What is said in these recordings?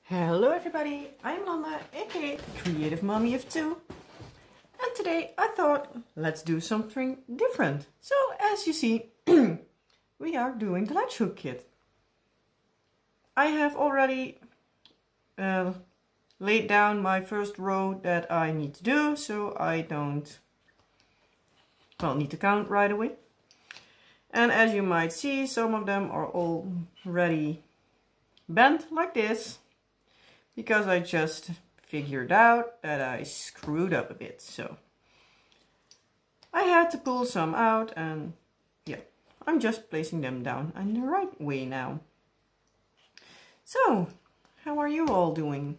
Hello everybody, I'm Lana, aka Creative Mommy of Two, and today I thought let's do something different. So as you see, we are doing the latch hook kit. I have already laid down my first row that I need to do, so I don't need to count right away. And as you might see, some of them are already bent like this, because I just figured out that I screwed up a bit. So I had to pull some out, and yeah, I'm just placing them down in the right way now. So, how are you all doing?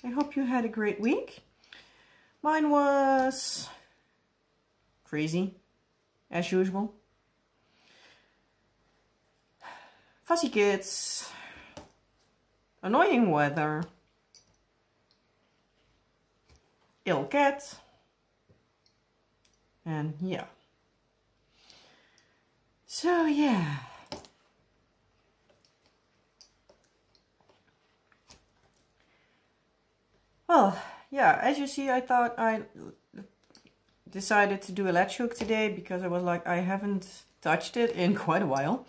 I hope you had a great week. Mine was crazy, as usual. Fussy kids, annoying weather, ill cat, and yeah. So yeah. Well, yeah, as you see, I thought I decided to do a latch hook today because I was like, I haven't touched it in quite a while.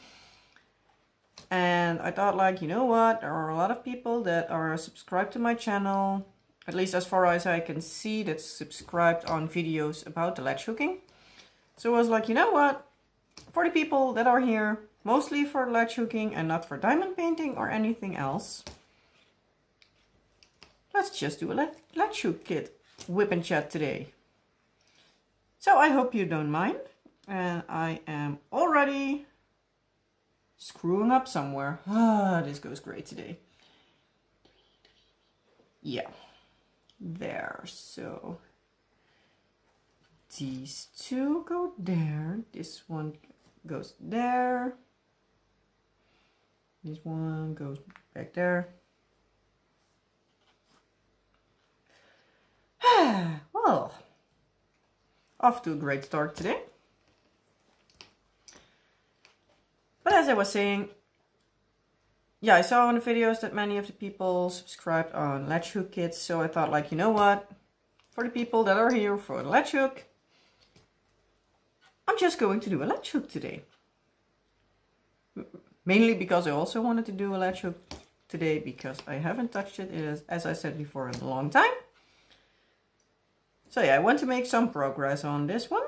And I thought, like, you know what, there are a lot of people that are subscribed to my channel, at least as far as I can see, that's subscribed on videos about the latch hooking. So I was like, you know what, for the people that are here, mostly for latch hooking and not for diamond painting or anything else, let's just do a latch hook kit WIP and Chat today. So I hope you don't mind. And I am already screwing up somewhere. This goes great today. Yeah. There. So these two go there. This one goes there. This one goes back there. Well, off to a great start today. But as I was saying, yeah, I saw on the videos that many of the people subscribed on latch hook kits, so I thought, like, you know what, for the people that are here for the latch hook, I'm just going to do a latch hook today. Mainly because I also wanted to do a latch hook today because I haven't touched it, as I said before, in a long time. So yeah, I want to make some progress on this one.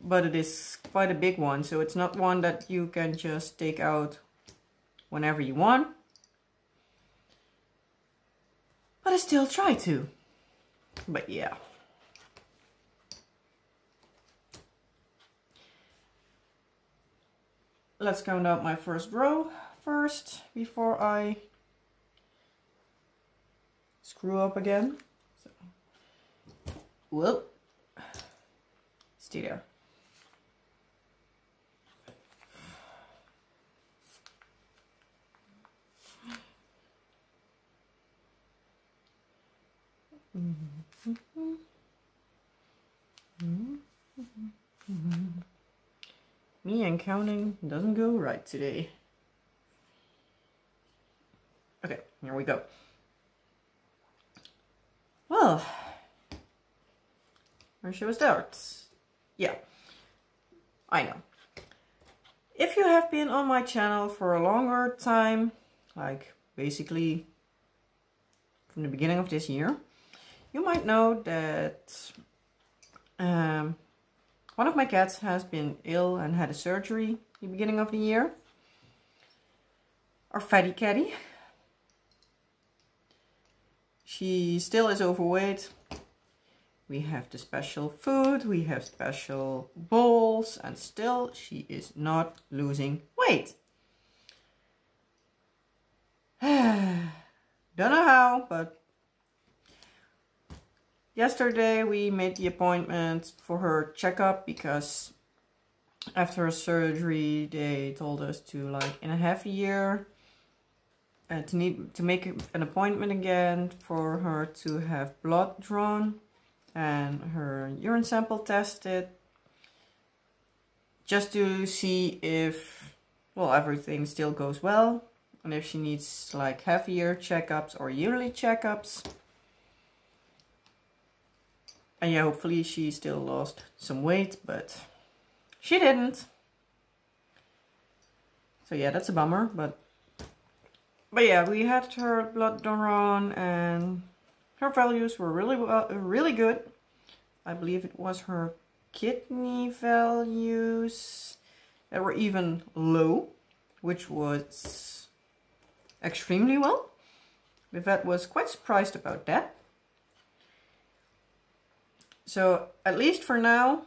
But it is quite a big one, so it's not one that you can just take out whenever you want. But I still try to. But yeah. Let's count out my first row first before I screw up again. So, whoa. Stay there. Me and counting doesn't go right today. Okay, here we go. Well, where shall we start? Yeah, I know. If you have been on my channel for a longer time, like basically from the beginning of this year, you might know that one of my cats has been ill and had a surgery at the beginning of the year. Our fatty catty. She still is overweight. We have the special food, we have special bowls, and still she is not losing weight. Don't know how, but yesterday we made the appointment for her checkup because after her surgery they told us to, like, in a half a year to make an appointment again for her to have blood drawn and her urine sample tested, just to see if, well, everything still goes well and if she needs like heavier checkups or yearly checkups. And yeah, hopefully she still lost some weight, but she didn't. So yeah, that's a bummer, but yeah, we had her blood drawn and her values were really good. I believe it was her kidney values that were even low, which was extremely well. The vet was quite surprised about that. So at least for now,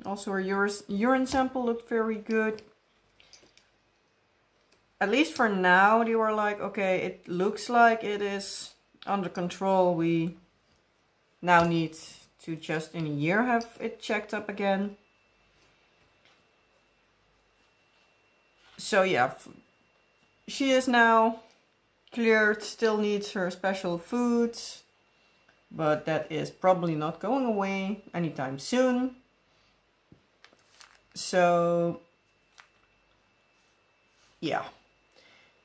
also her urine sample looked very good. At least for now, they were like, okay, it looks like it is under control. We now need to just in a year have it checked up again. So yeah, she is now cleared, still needs her special foods, but that is probably not going away anytime soon. So yeah,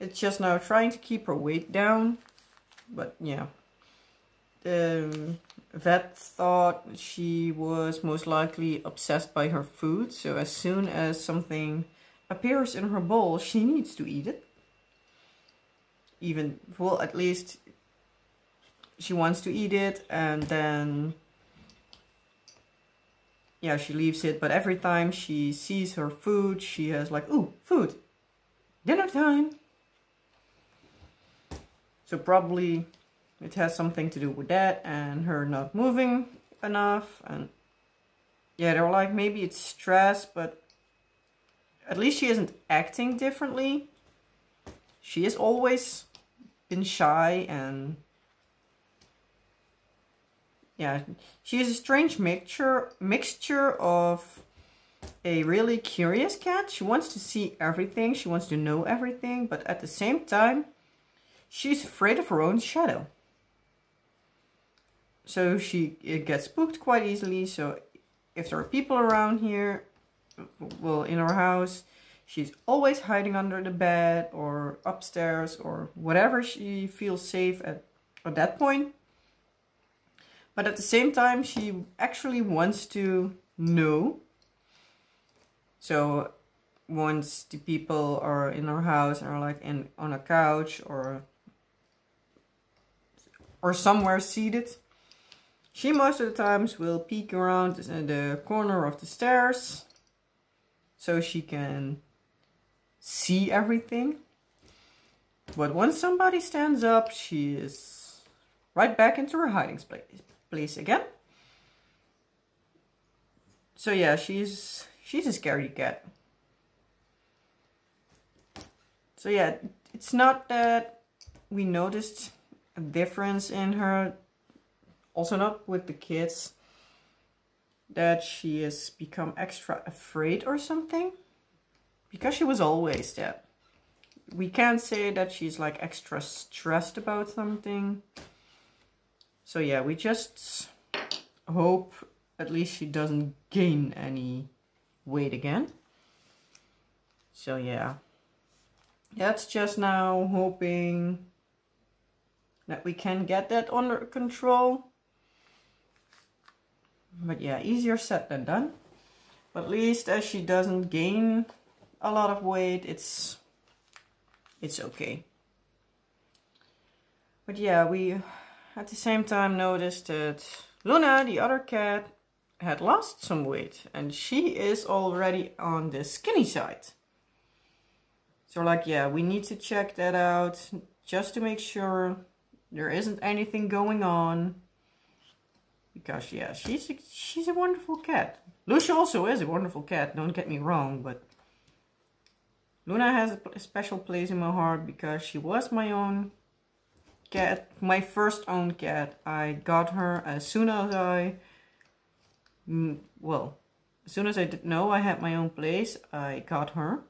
it's just now trying to keep her weight down, but yeah. The vet thought she was most likely obsessed by her food, so as soon as something appears in her bowl, she needs to eat it. Even, well, at least she wants to eat it, and then yeah, she leaves it, but every time she sees her food, she has like, ooh, food, dinner time. So probably it has something to do with that and her not moving enough. And yeah, they're like, maybe it's stress, but at least she isn't acting differently. She has always been shy, and yeah, she is a strange mixture of a really curious cat. She wants to see everything, she wants to know everything, but at the same time, she's afraid of her own shadow. So she gets spooked quite easily. So if there are people around here, well, in our house, she's always hiding under the bed or upstairs or whatever she feels safe at that point. But at the same time, she actually wants to know. So once the people are in our house and are like on a couch or somewhere seated, she most of the times will peek around in the corner of the stairs so she can see everything. But once somebody stands up, she is right back into her hiding place again. So yeah, she's a scaredy cat. So yeah, it's not that we noticed a difference in her, also not with the kids, that she has become extra afraid or something, because she was always that. We can't say that she's like extra stressed about something. So yeah, we just hope at least she doesn't gain any weight again. So yeah, that's just now hoping that we can get that under control. But yeah, easier said than done. But at least as she doesn't gain a lot of weight, it's okay. But yeah, we at the same time noticed that Luna, the other cat, had lost some weight, and she is already on the skinny side. So like, yeah, we need to check that out just to make sure there isn't anything going on. Because yeah, she's a wonderful cat. Lucia also is a wonderful cat, don't get me wrong, but Luna has a special place in my heart because she was my own cat, my first own cat. I got her as soon as I didn't know I had my own place, I got her.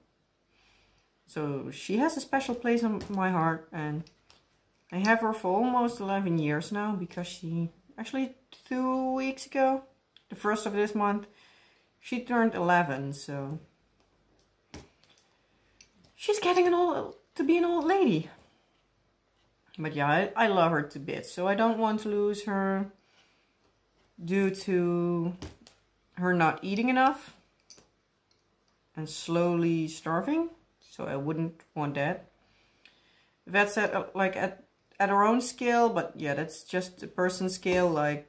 So she has a special place in my heart, and I have her for almost 11 years now, because she actually 2 weeks ago, the 1st of this month, she turned 11, so she's getting to be an old lady. But yeah, I love her to bits, so I don't want to lose her due to her not eating enough and slowly starving. So I wouldn't want that. That's at like at our own scale, but yeah, that's just a person scale. Like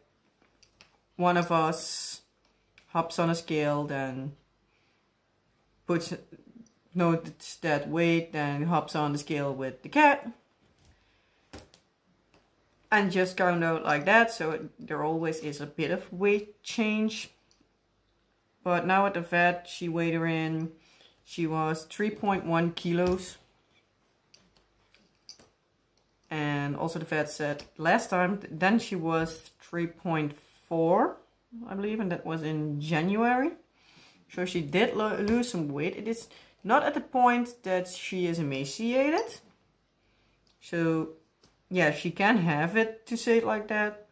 one of us hops on a scale, then notes that weight, then hops on the scale with the cat. And just count out like that, so there always is a bit of weight change. But now at the vet, she weighed her in. She was 3.1 kilos. And also the vet said last time, then she was 3.4, I believe, and that was in January. So she did lose some weight. It is not at the point that she is emaciated. So yeah, she can have it, to say it like that.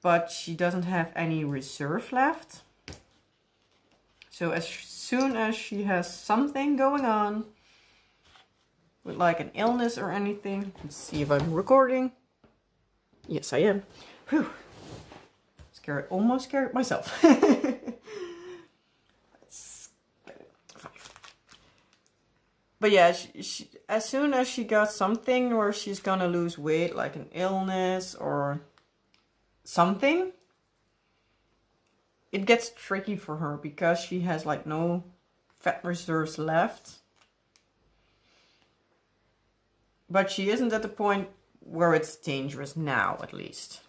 But she doesn't have any reserve left. So as soon as she has something going on, with like an illness or anything, let's see if I'm recording. Yes, I am. Whew. Almost scared myself. But yeah, she, as soon as she got something where she's gonna lose weight, like an illness or something, it gets tricky for her because she has like no fat reserves left. But she isn't at the point where it's dangerous now, at least.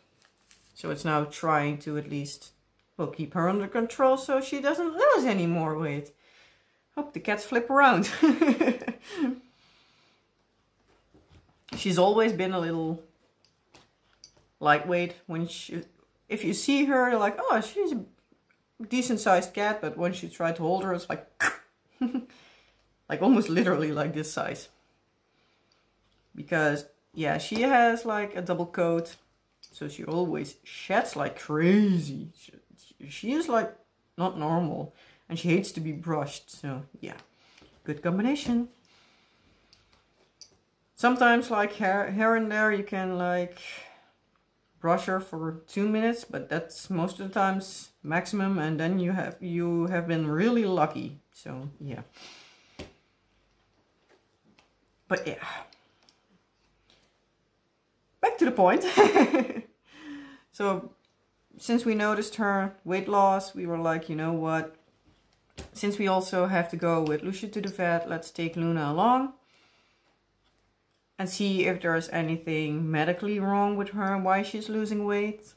So it's now trying to at least, well, keep her under control so she doesn't lose any more weight. Hope the cats flip around. She's always been a little lightweight. If you see her, you're like, oh, she's a decent sized cat. But once you try to hold her, it's like, like almost literally like this size. Because, yeah, she has like a double coat. So she always sheds like crazy. She is like not normal. And she hates to be brushed, so yeah, good combination. Sometimes like here and there you can like brush her for 2 minutes, but that's most of the times maximum, and then you have been really lucky. So yeah. But yeah. Back to the point. So since we noticed her weight loss, we were like, you know what? Since we also have to go with Lucia to the vet, let's take Luna along and see if there's anything medically wrong with her and why she's losing weight.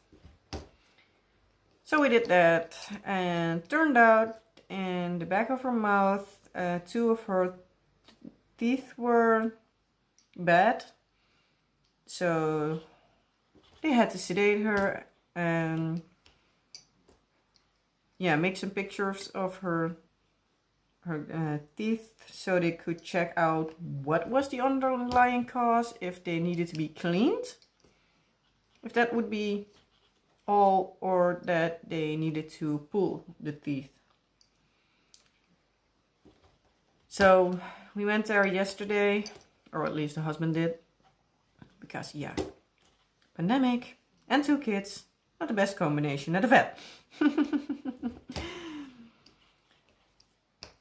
So we did that, and turned out in the back of her mouth, 2 of her teeth were bad. So they had to sedate her and yeah, make some pictures of her teeth so they could check out what was the underlying cause, if they needed to be cleaned, if that would be all, or that they needed to pull the teeth. So we went there yesterday, or at least the husband did, because yeah, pandemic and 2 kids, not the best combination at a vet.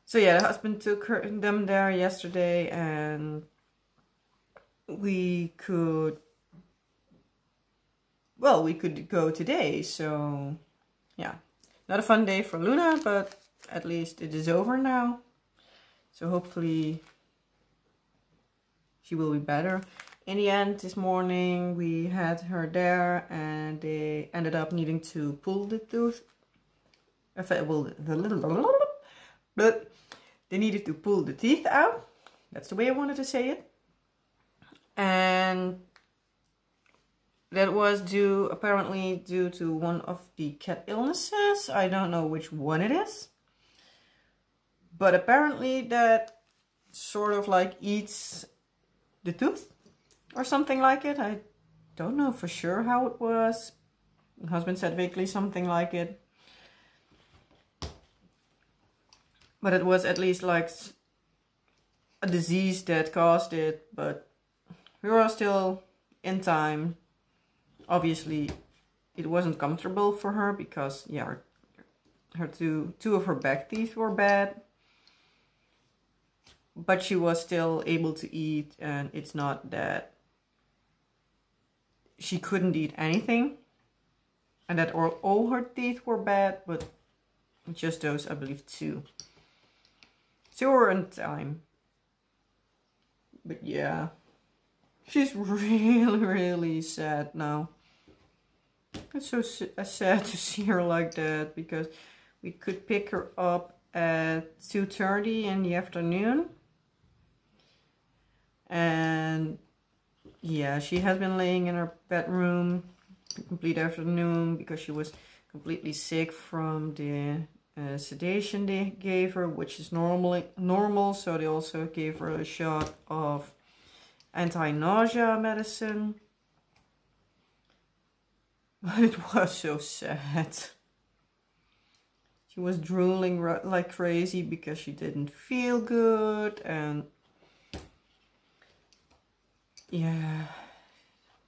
So yeah, the husband took them there yesterday, and we could go today. So yeah, not a fun day for Luna, but at least it is over now. So hopefully she will be better. In the end, this morning we had her there, and they ended up needing to pull the tooth. But they needed to pull the teeth out. That's the way I wanted to say it. And that was apparently due to one of the cat illnesses. I don't know which one it is. But apparently that sort of like eats the tooth or something like it. I don't know for sure how it was. My husband said vaguely something like it. But it was at least like a disease that caused it, but we were still in time. Obviously, it wasn't comfortable for her because, yeah, her two of her back teeth were bad. But she was still able to eat, and it's not that she couldn't eat anything and that all her teeth were bad, but just those, I believe, two. So we're in time. But yeah, she's really sad now. It's so sad to see her like that, because we could pick her up at 2:30 in the afternoon. And yeah, she has been laying in her bedroom the complete afternoon because she was completely sick from the sedation they gave her, which is normal. So they also gave her a shot of anti-nausea medicine. But it was so sad. She was drooling like crazy because she didn't feel good, and yeah,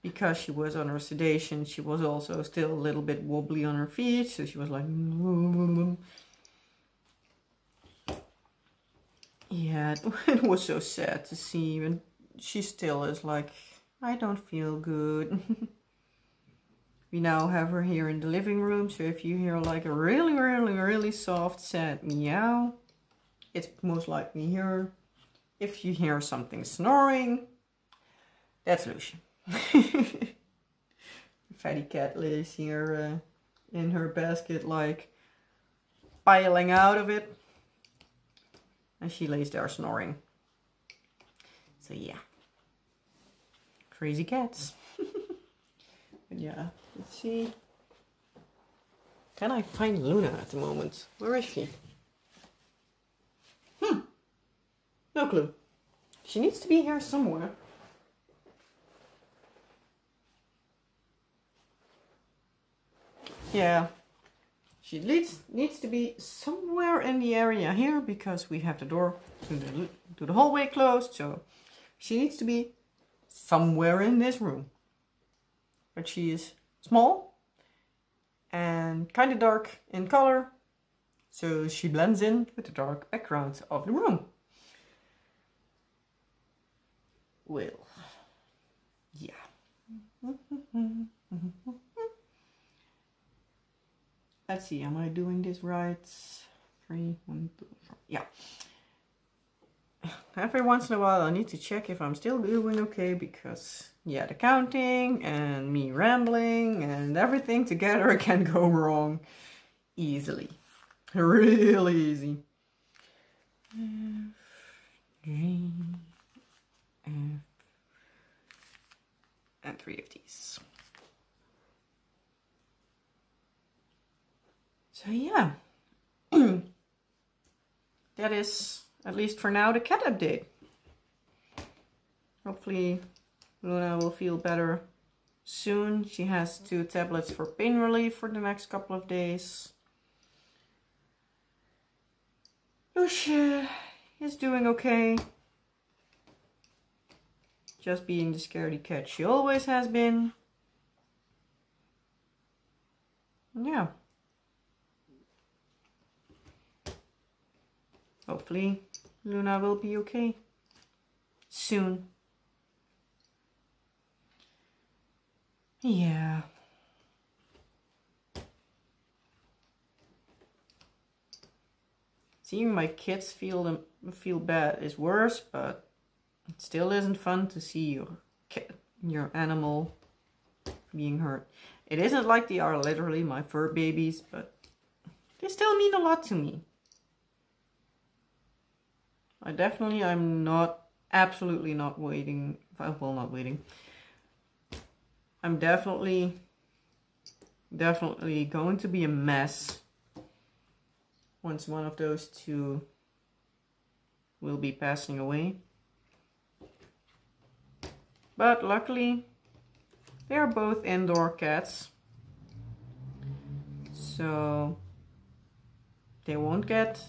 because she was on her sedation, she was also still a little bit wobbly on her feet, so she was like, yeah, it was so sad to see, and she still is like, I don't feel good. We now have her here in the living room, so if you hear like a really soft, sad meow, it's most likely her. If you hear something snoring, that's Lucia. Fatty cat lays here in her basket, like piling out of it. And she lays there snoring. So yeah. Crazy cats. But yeah, let's see. Can I find Luna at the moment? Where is she? No clue. She needs to be here somewhere. Yeah, she needs to be somewhere in the area here, because we have the door to the hallway closed, so she needs to be somewhere in this room. But she is small and kind of dark in color, so she blends in with the dark background of the room. Well, yeah. Let's see, am I doing this right? 3, 1, 2, 4. Yeah. Every once in a while I need to check if I'm still doing okay, because yeah, the counting and me rambling and everything together can go wrong easily. Really easy. F, G, F, and 3 of these. So yeah, that is, at least for now, the cat update. Hopefully Luna will feel better soon. She has 2 tablets for pain relief for the next couple of days. Lucia is doing okay. Just being the scaredy cat she always has been. Yeah. Hopefully Luna will be okay soon. Yeah. Seeing my kids feel bad is worse, but it still isn't fun to see your animal being hurt. It isn't like they are literally my fur babies, but they still mean a lot to me. I'm absolutely not waiting. Well, not waiting. I'm definitely going to be a mess once one of those 2 will be passing away. But luckily, they are both indoor cats, so they won't get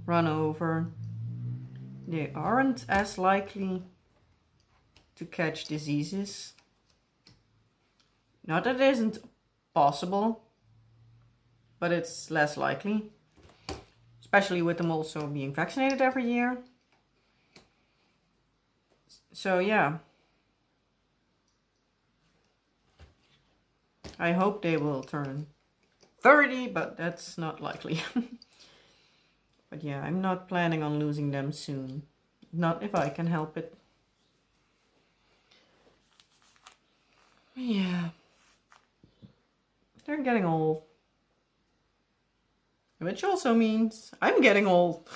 run over. they aren't as likely to catch diseases. Not that it isn't possible, but it's less likely, especially with them also being vaccinated every year. So yeah, I hope they will turn 30, but that's not likely. But yeah, I'm not planning on losing them soon. Not if I can help it. Yeah. They're getting old. Which also means I'm getting old.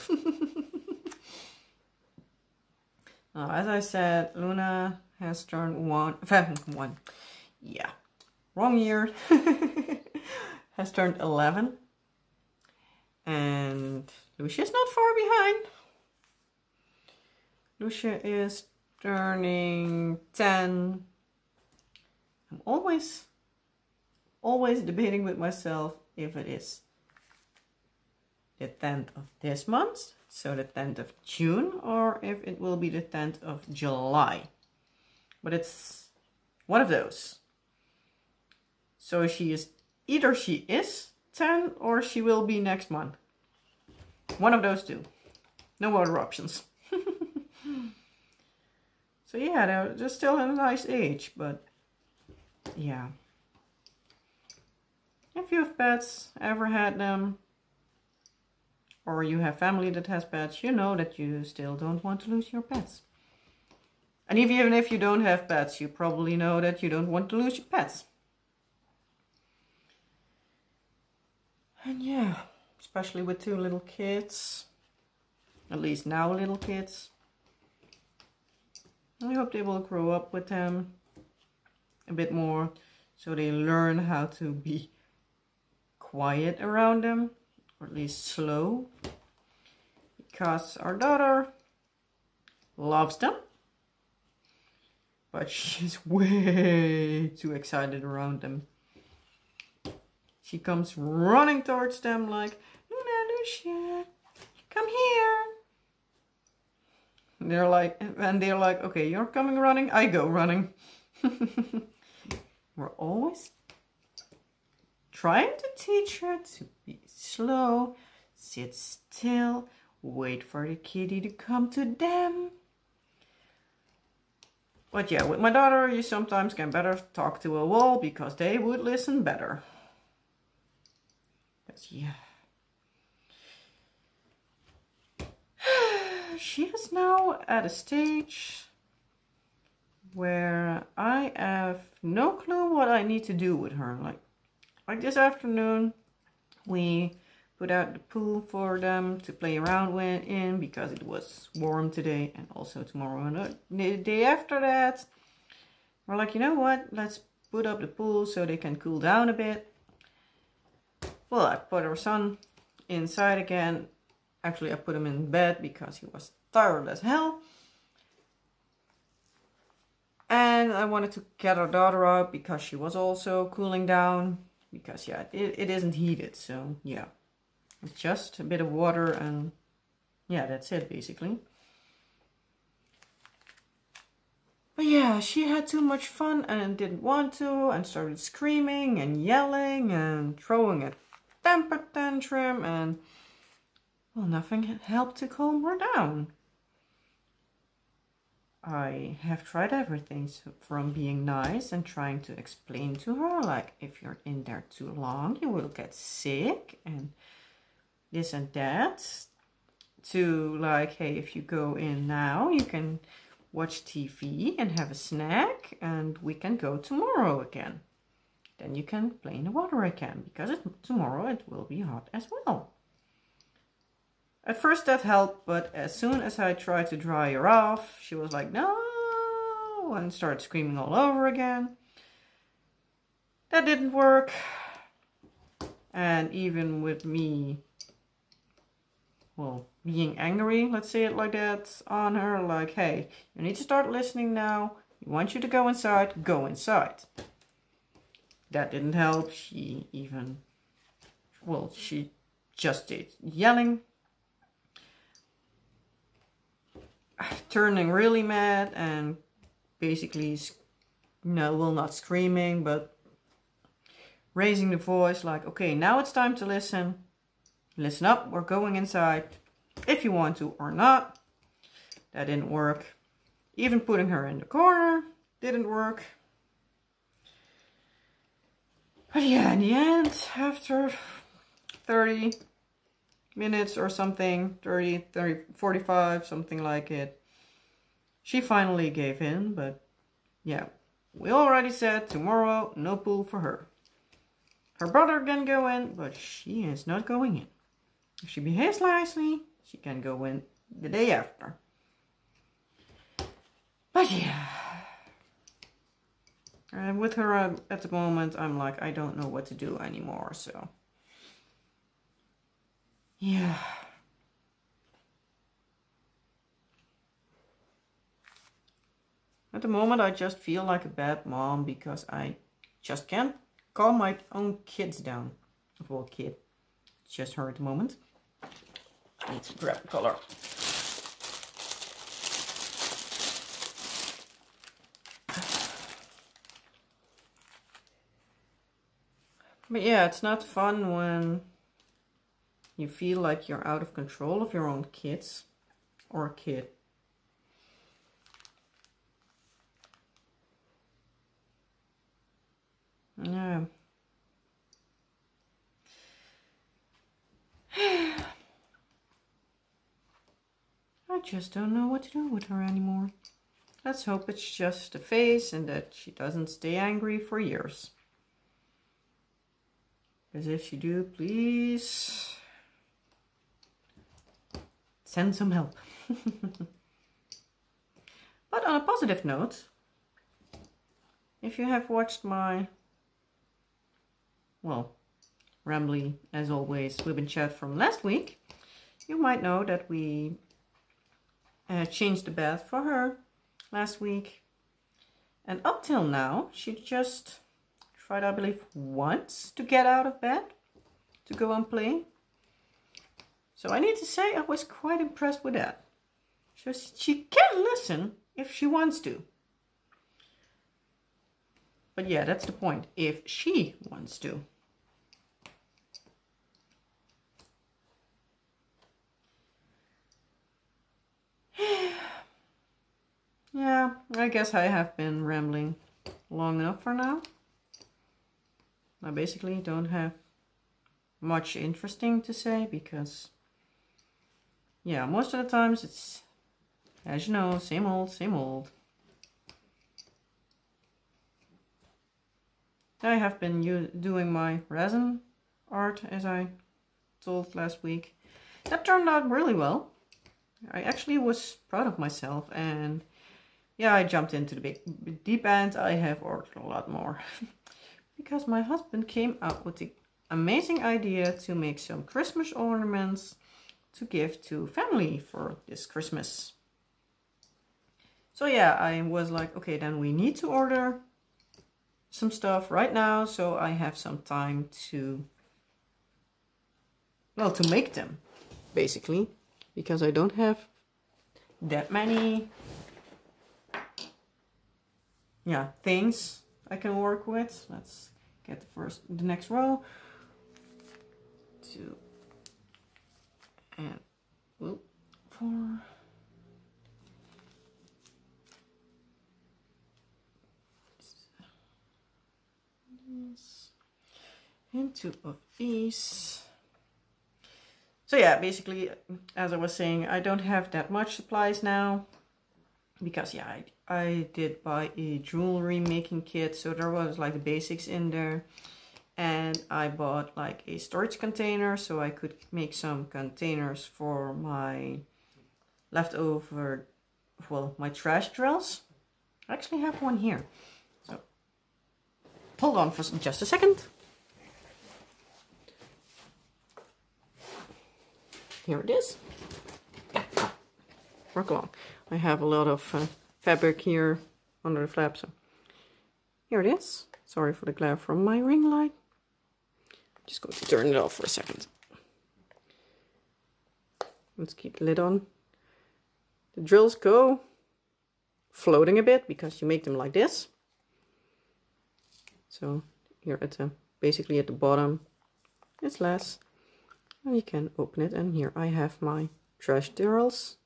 As I said, Luna has turned one. Yeah. Wrong year. Has turned 11. And Lucia's not far behind. Lucia is turning 10. I'm always debating with myself if it is the 10th of this month, so the 10th of June, or if it will be the 10th of July. But it's one of those. So either she is 10 or she will be next month. One of those two. No other options. So yeah, they're still in a nice age, but yeah. If you have pets, ever had them, or you have family that has pets, you know that you still don't want to lose your pets. And even if you don't have pets, you probably know that you don't want to lose your pets. And yeah, especially with 2 little kids, at least now little kids. I hope they will grow up with them a bit more, so they learn how to be quiet around them, or at least slow, because our daughter loves them, but she's way too excited around them. She comes running towards them like, Luna, Lucia, come here. And they're like, okay, you're coming running, I go running. We're always trying to teach her to be slow, sit still, wait for the kitty to come to them. But yeah, with my daughter, you sometimes can better talk to a wall because they would listen better. Because yeah. She is now at a stage where I have no clue what I need to do with her. Like this afternoon, we put out the pool for them to play around in because it was warm today, and also tomorrow and the day after that. We're like, you know what? Let's put up the pool so they can cool down a bit. Well, I put our son inside again. Actually, I put him in bed because he was tired as hell. And I wanted to get our daughter out because she was also cooling down. Because, yeah, it isn't heated. So, yeah. Just a bit of water and, yeah, that's it, basically. But, yeah, she had too much fun and didn't want to. And started screaming and yelling and throwing a temper tantrum. And, well, nothing helped to calm her down. I have tried everything, from being nice and trying to explain to her, like, if you're in there too long, you will get sick and this and that, to like, hey, if you go in now, you can watch TV and have a snack and we can go tomorrow again. Then you can play in the water again, because tomorrow it will be hot as well. At first that helped, but as soon as I tried to dry her off, she was like, no, and started screaming all over again. That didn't work. And even with me, well, being angry, let's say it like that, on her, like, hey, you need to start listening now. We want you to go inside, go inside. That didn't help. She just did yelling. turning really mad and basically, well, not screaming, but raising the voice like, okay, now it's time to listen. Listen up, we're going inside if you want to or not. That didn't work. Even putting her in the corner didn't work. But yeah, in the end, after 30 minutes or something, 45, something like it, she finally gave in. But yeah, we already said tomorrow, no pool for her. Her brother can go in, but she is not going in. If she behaves nicely, she can go in the day after. But yeah. And with her at the moment, I'm like, I don't know what to do anymore, so. Yeah. At the moment, I just feel like a bad mom because I just can't calm my own kids down. Well, kid. It's just her at the moment. I need to grab the color. But yeah, it's not fun when you feel like you're out of control of your own kids or a kid. Yeah. I just don't know what to do with her anymore. Let's hope it's just a phase and that she doesn't stay angry for years. Because if you do, please send some help. But on a positive note, if you have watched my, well, rambly, as always, WIP and Chat from last week, you might know that we changed the bed for her last week. And up till now, she just tried, I believe, once to get out of bed to go and play. So I need to say I was quite impressed with that. So she can listen if she wants to. But yeah, that's the point. If she wants to. Yeah, I guess I have been rambling long enough for now. I basically don't have much interesting to say because, yeah, most of the times it's, as you know, same old, same old. I have been doing my resin art, as I told last week. That turned out really well. I actually was proud of myself, and yeah, I jumped into the big deep end. I have ordered a lot more. Because my husband came up with the amazing idea to make some Christmas ornaments to give to family for this Christmas. So yeah, I was like, okay, then we need to order some stuff right now so I have some time to, well, to make them, basically. Because I don't have that many, yeah, things I can work with. Let's get the next row. 2 and 4. And 2 of these. So yeah, basically, as I was saying, I don't have that much supplies now. Because yeah, I did buy a jewelry making kit, so there was like the basics in there. And I bought like a storage container so I could make some containers for my leftover, well, my trash drills. I actually have one here. So hold on for just a second. Here it is. Work along. I have a lot of fabric here under the flap, so here it is. Sorry for the glare from my ring light. Just going to turn it off for a second. Let's keep the lid on. the drills go floating a bit because you make them like this. So here at the, basically at the bottom, it's less. And you can open it, and here I have my trash drills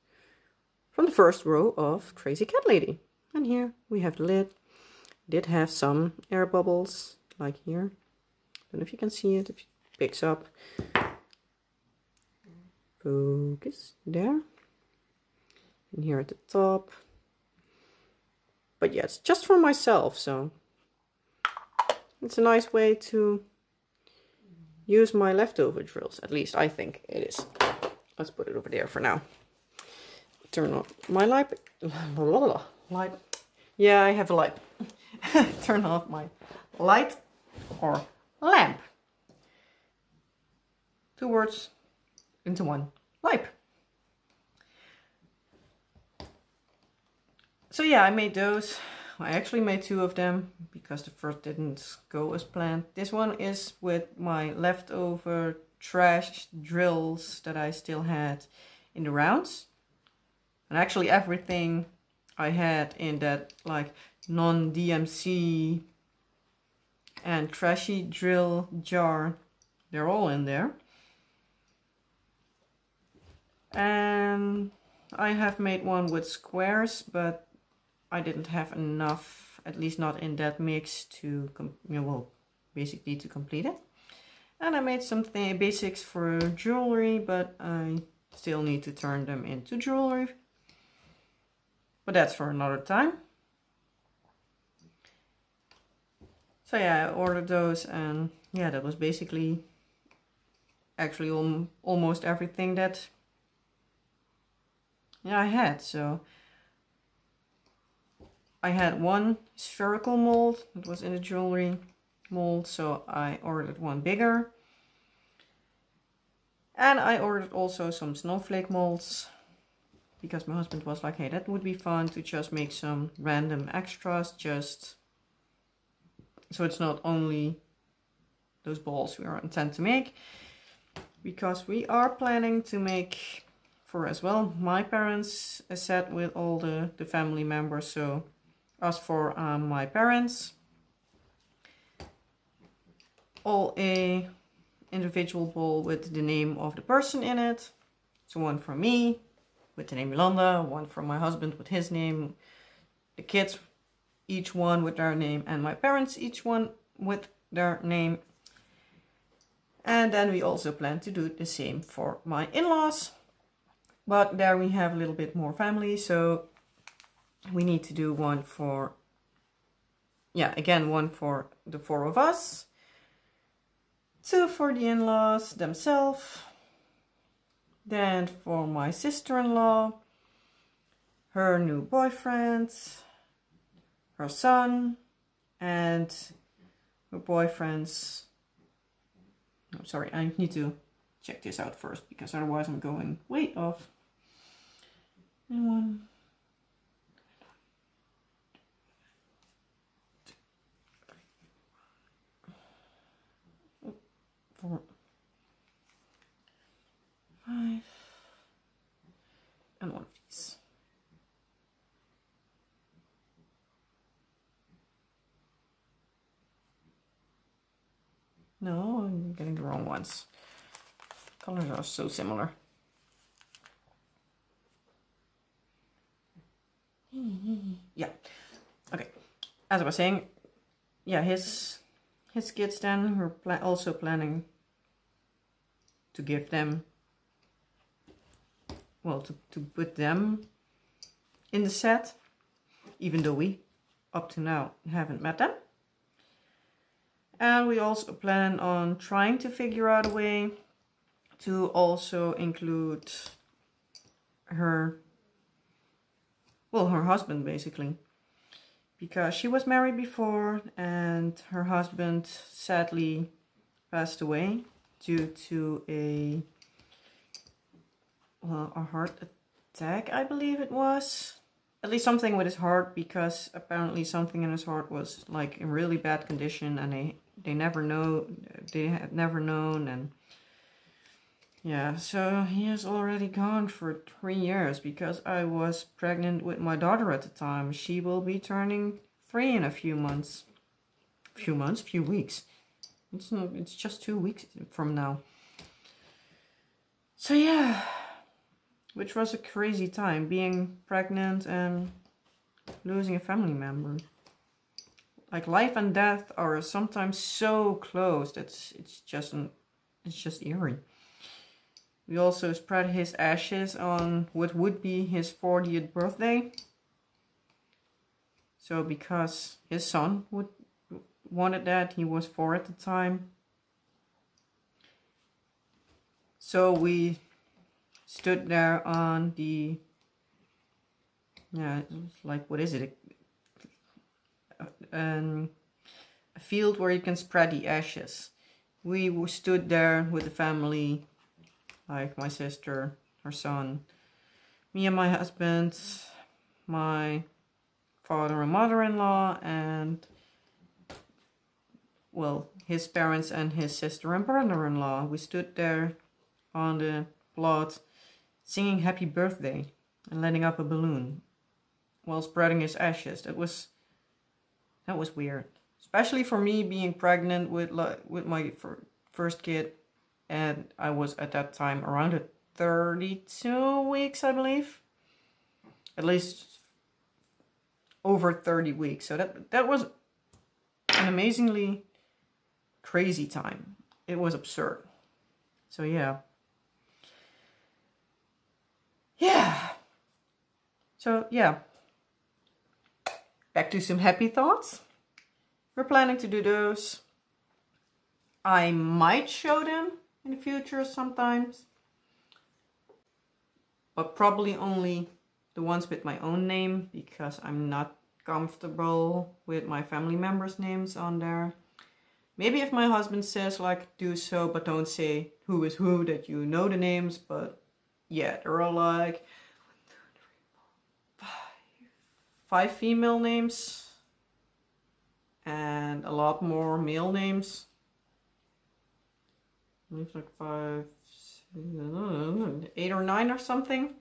from the first row of Crazy Cat Lady. And here we have the lid. Did have some air bubbles, like here. Don't know if you can see it, if it picks up. Focus, there. And here at the top. But yeah, it's just for myself, so it's a nice way to use my leftover drills. At least I think it is. Let's put it over there for now. Turn off my light. Light. Yeah, I have a light. Turn off my light or lamp. Two words into one. Light. So yeah, I made those. I actually made two of them because the first didn't go as planned. This one is with my leftover trash drills that I still had in the rounds. And actually everything I had in that like non-DMC and trashy drill jar, they're all in there. And I have made one with squares, but I didn't have enough, at least not in that mix, to basically to complete it. And I made some basics for jewelry, but I still need to turn them into jewelry. But that's for another time. So yeah, I ordered those, and yeah, that was basically actually almost everything that I had. So I had one spherical mold that was in the jewelry mold, so I ordered one bigger. And I ordered also some snowflake molds because my husband was like, hey, that would be fun to just make some random extras, just so it's not only those balls we intend to make, because we are planning to make for as well my parents a set with all the family members. So as for my parents, all a individual ball with the name of the person in it. So one for me with the name Yolanda, one for my husband with his name, the kids each one with their name, and my parents each one with their name. And then we also plan to do the same for my in-laws, but there we have a little bit more family, so we need to do one for, yeah, again, one for the four of us, two for the in-laws themselves, then for my sister-in-law, her new boyfriend, her son, and her boyfriend's, I'm sorry, I need to check this out first, because otherwise I'm going way off. And 1, 2, 3, 4, 5, and one of these. No, I'm getting the wrong ones. Colors are so similar. Yeah. Okay. As I was saying, yeah, his kids then, we're also planning to give them, well, to put them in the set, even though we up to now haven't met them. And we also plan on trying to figure out a way to also include her, well, her husband basically, because she was married before and her husband sadly passed away due to a heart attack, I believe it was. At least something with his heart, because apparently something in his heart was like in really bad condition, and they had never known, and Yeah, so he is already gone for 3 years because I was pregnant with my daughter at the time. She will be turning 3 in a few months. Few weeks. It's just 2 weeks from now. So yeah, which was a crazy time, being pregnant and losing a family member. Like life and death are sometimes so close that it's just eerie. We also spread his ashes on what would be his 40th birthday. So because his son wanted that, he was 4 at the time. So we stood there on the, yeah, like, what is it? A field where you can spread the ashes. We stood there with the family, like my sister, her son, me and my husband, my father and mother-in-law, and, well, his parents and his sister and brother-in-law. We stood there on the plot singing happy birthday and letting up a balloon while spreading his ashes. That was weird, especially for me being pregnant with my first kid, and I was at that time around 32 weeks, I believe, at least over 30 weeks. So that was an amazingly crazy time. It was absurd. So yeah. So yeah, back to some happy thoughts. We're planning to do those. I might show them in the future sometimes, but probably only the ones with my own name, because I'm not comfortable with my family members' names on there. Maybe if my husband says, like, do so, but don't say who is who, that you know the names. But yeah, there are like 5 female names and a lot more male names. It's like 5, 8 or 9 or something.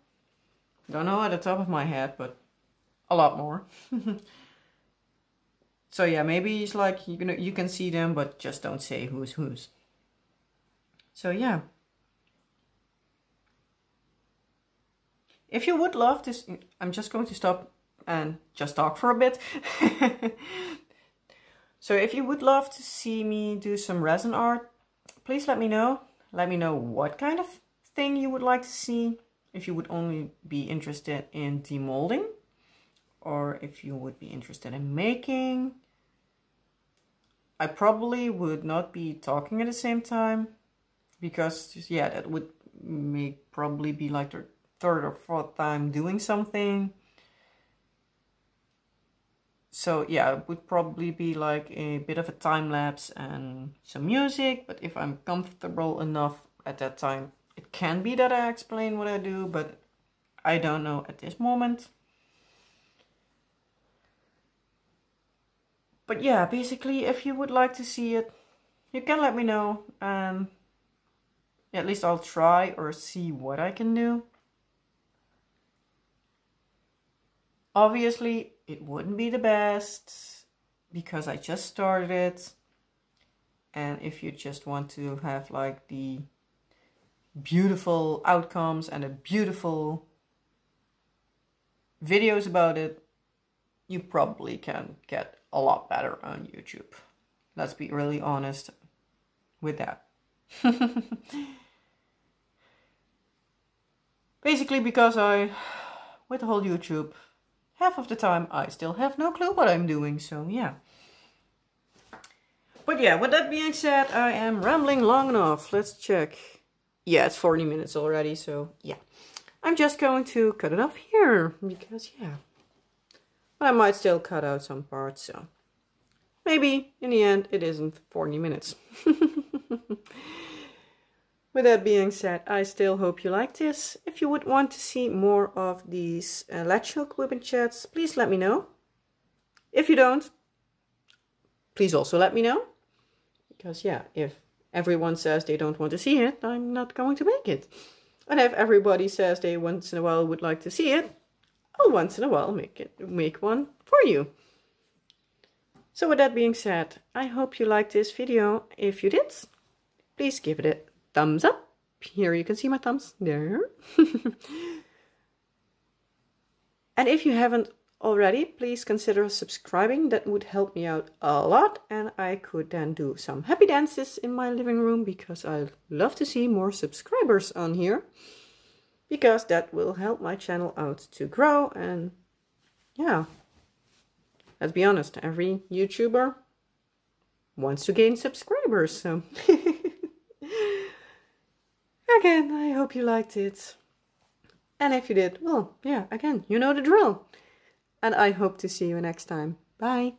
Don't know at the top of my head, but a lot more. So yeah, maybe it's like you can see them, but just don't say who's whose. So yeah. If you would love this, I'm just going to stop and just talk for a bit. So if you would love to see me do some resin art, please let me know. Let me know what kind of thing you would like to see. If you would only be interested in demolding, or if you would be interested in making. I probably would not be talking at the same time, because yeah, that would probably be like the 3rd or 4th time doing something. So yeah, it would probably be like a bit of a time lapse and some music, but if I'm comfortable enough at that time, it can be that I explain what I do, but I don't know at this moment. But yeah, basically, if you would like to see it, you can let me know, and at least I'll try or see what I can do. Obviously, it wouldn't be the best because I just started it. And if you just want to have like the beautiful outcomes and the beautiful videos about it, you probably can get a lot better on YouTube. Let's be really honest with that. Basically, because with the whole YouTube, half of the time I still have no clue what I'm doing, so yeah. But yeah, with that being said, I am rambling long enough. Let's check. Yeah, it's 40 minutes already, so yeah. I'm just going to cut it off here, because yeah. But I might still cut out some parts, so maybe in the end it isn't 40 minutes. With that being said, I still hope you like this. If you would want to see more of these latch hook WIP and chats, please let me know. If you don't, please also let me know. Because yeah, if everyone says they don't want to see it, I'm not going to make it. And if everybody says they once in a while would like to see it, I'll once in a while make one for you. So with that being said, I hope you liked this video. If you did, please give it a thumbs up. Here you can see my thumbs there. And if you haven't already, please consider subscribing. That would help me out a lot, and I could then do some happy dances in my living room, because I love to see more subscribers on here, because that will help my channel out to grow. And yeah, let's be honest, every YouTuber wants to gain subscribers, so again, I hope you liked it. And if you did, well, yeah, again, you know the drill. And I hope to see you next time. Bye.